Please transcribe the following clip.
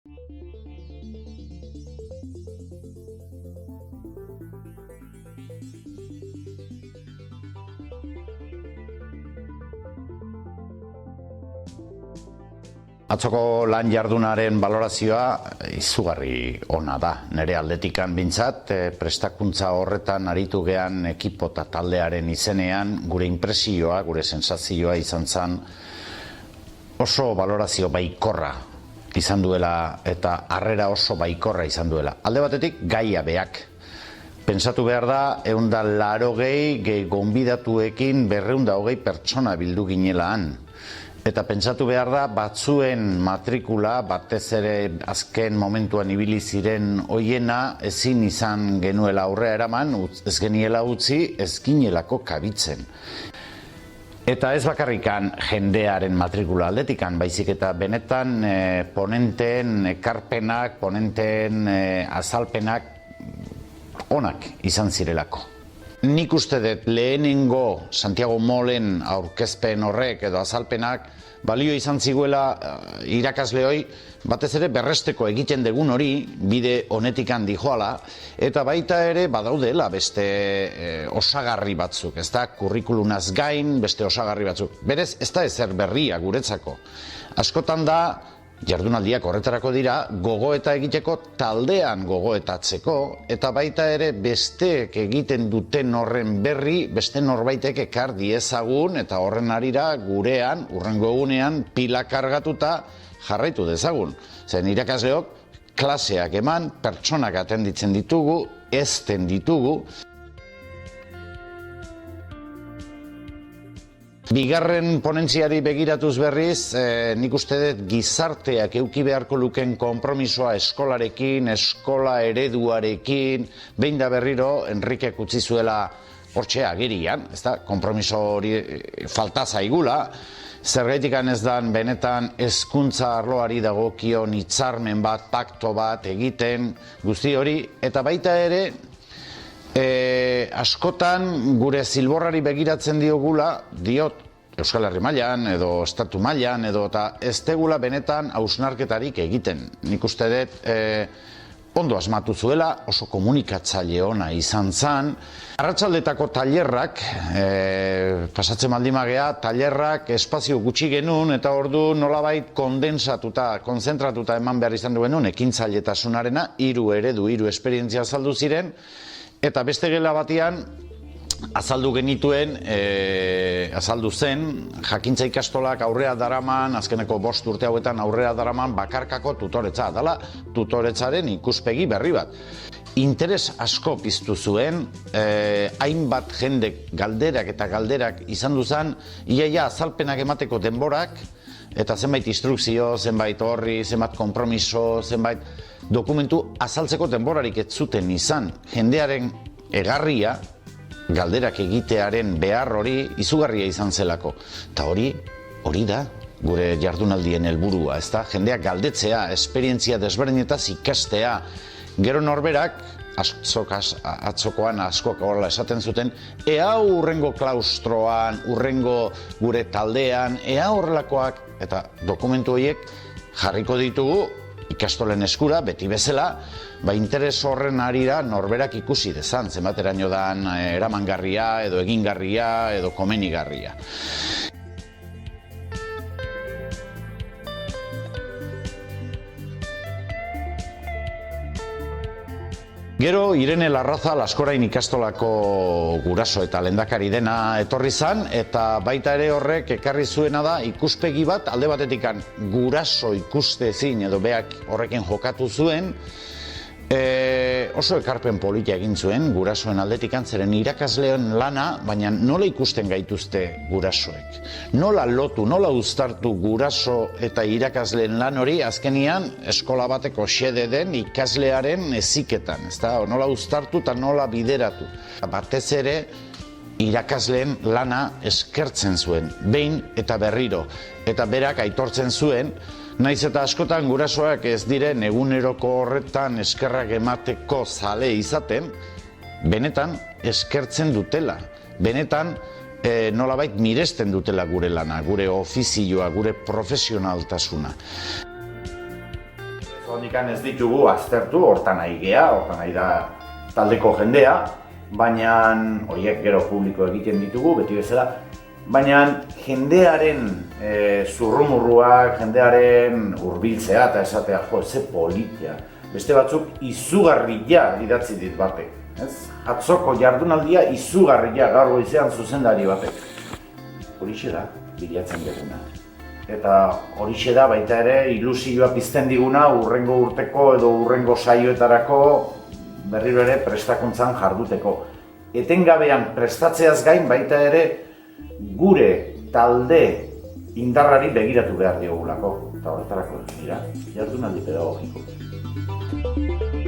Atzoko lan jardunaren balorazioa izugarri ona da. Nere aldetikan bintzat, prestakuntza horretan aritu gean ekipo eta taldearen izenean, gure inpresioa, gure sensazioa izan zen oso balorazio baikorra izan duela eta harrera oso baikorra izan duela. Alde batetik, gaia beak. Pentsatu behar da, 180 gonbidatuekin 220 pertsona bildu ginela han. Eta pentsatu behar da, batzuen matrikula, batez ere azken momentuan ibili ziren hoiena, ezin izan genuela aurrea eraman, ez geniela utzi, ez ginelako kabitzen. Eta ez bakarrikan jendearen matrikula aldetikan, baizik eta benetan ponenteen ekarpenak, ponenteen azalpenak onak izan zirelako. Nik uste dut lehenengo Santiago Molen aurkezpen horrek edo azalpenak balio izan ziguela irakasleoi batez ere berresteko egiten degun hori bide honetikan dijoala eta baita ere badaudela beste osagarri batzuk, ez da kurrikulunaz gain beste osagarri batzuk. Berez ez da ezer berria guretzako. Askotan da jardunaldiak horretarako dira gogoeta egiteko taldean gogoetatzeko eta baita ere besteek egiten duten horren berri beste norbaitek ekar diezagun eta horren harira gurean hurrengo egunean pila kargatuta jarraitu dezagun. Zen irakasleok klaseak eman, pertsonak atenditzen ditugu, ezten ditugu. Bigarren ponentziari begiratuz berriz, nik uste dut gizarteak eduki beharko luken konpromisoa eskolarekin, eskola ereduarekin, behin da berriro Enrikek utzi zuela hortxe agerian, ezta, konpromiso hori falta zaigula, zergaitikan ez dan benetan hezkuntza arloari dagokion hitzarmen bat, pakto bat egiten, guzti hori, eta baita ere, askotan gure zilborrari begiratzen diogula, diot Euskal Herri mailan edo estatu mailan edo eta ez tegula benetan hausnarketarik egiten. Nik uste dut ondo asmatu zuela, oso komunikatzaile ona izan zen. Arratsaldetako tailerrak, pasatzen baldimagea, tailerrak espazio gutxi genuen eta ordu nolabait kondensatuta, konzentratuta eman behar izan duen ekintzailetasunarena, 3 eredu, 3 esperientzia azaldu ziren, eta beste gela batean azaldu genituen, azaldu zen, jakintza ikastolak aurrea daraman, azkeneko 5 urte hauetan aurrea daraman bakarkako tutoretza, dela tutoretzaren ikuspegi berri bat. Interes asko piztu zuen, hainbat jendek galderak izan duzan, iaia azalpenak emateko denborak, eta zenbait instrukzio, zenbait horri, zenbait konpromiso, zenbait dokumentu azaltzeko denborarik ez zuten izan. Jendearen egarria, galderak egitearen behar hori izugarria izan zelako. Eta hori da gure jardunaldien helburua, ezta? Jendeak galdetzea, esperientzia desberdinetaz ikastea. Gero norberak, atzokoan askok horrela esaten zuten, ea hurrengo klaustroan, hurrengo gure taldean, ea horrelakoak, eta dokumentu horiek jarriko ditugu ikastolen eskura, beti bezala, interes horren harira norberak ikusi dezan, zenbateraino dan eramangarria, edo egingarria, edo komenigarria. Gero, Irene Larraza Laskorain ikastolako guraso eta lehendakari dena etorri zan, eta baita ere horrek ekarri zuena da ikuspegi bat, alde batetikan guraso ikuste ezin edo beak horrekin jokatu zuen, oso ekarpen politia egin zuen gurasoen aldetikan, zeren irakasleen lana, baina nola ikusten gaituzte gurasoek. Nola lotu, nola uztartu guraso eta irakasleen lan hori azkenian eskola bateko xede den ikaslearen heziketan, ezta? Nola uztartu eta nola bideratu. Batez ere irakasleen lana eskertzen zuen, behin eta berriro, eta berak aitortzen zuen, naiz eta askotan gurasoak ez diren eguneroko horretan eskerrak emateko zale izaten, benetan eskertzen dutela, benetan nolabait miresten dutela gure lana, gure ofizioa, gure profesionaltasuna. Ondikan ez ditugu aztertu, hortan nahi gea, hortan nahi da taldeko jendea, baina horiek gero publiko egiten ditugu, beti bezala, baina jendearen zurrumurruak, jendearen hurbiltzea eta esatea, jo, ze politia. Beste batzuk izugarria idatzi dit batek. Atzoko jardunaldia izugarria gaur goizean zuzendari batek. Horixe da, bilatzen duguna. Eta horixe da baita ere ilusioa pizten diguna urrengo urteko edo urrengo saioetarako berriro ere prestakuntzan jarduteko. Etengabean prestatzeaz gain baita ere gure talde indarrari begiratu behar diogulako. Eta horretarako dira, jardunaldi pedagogiko.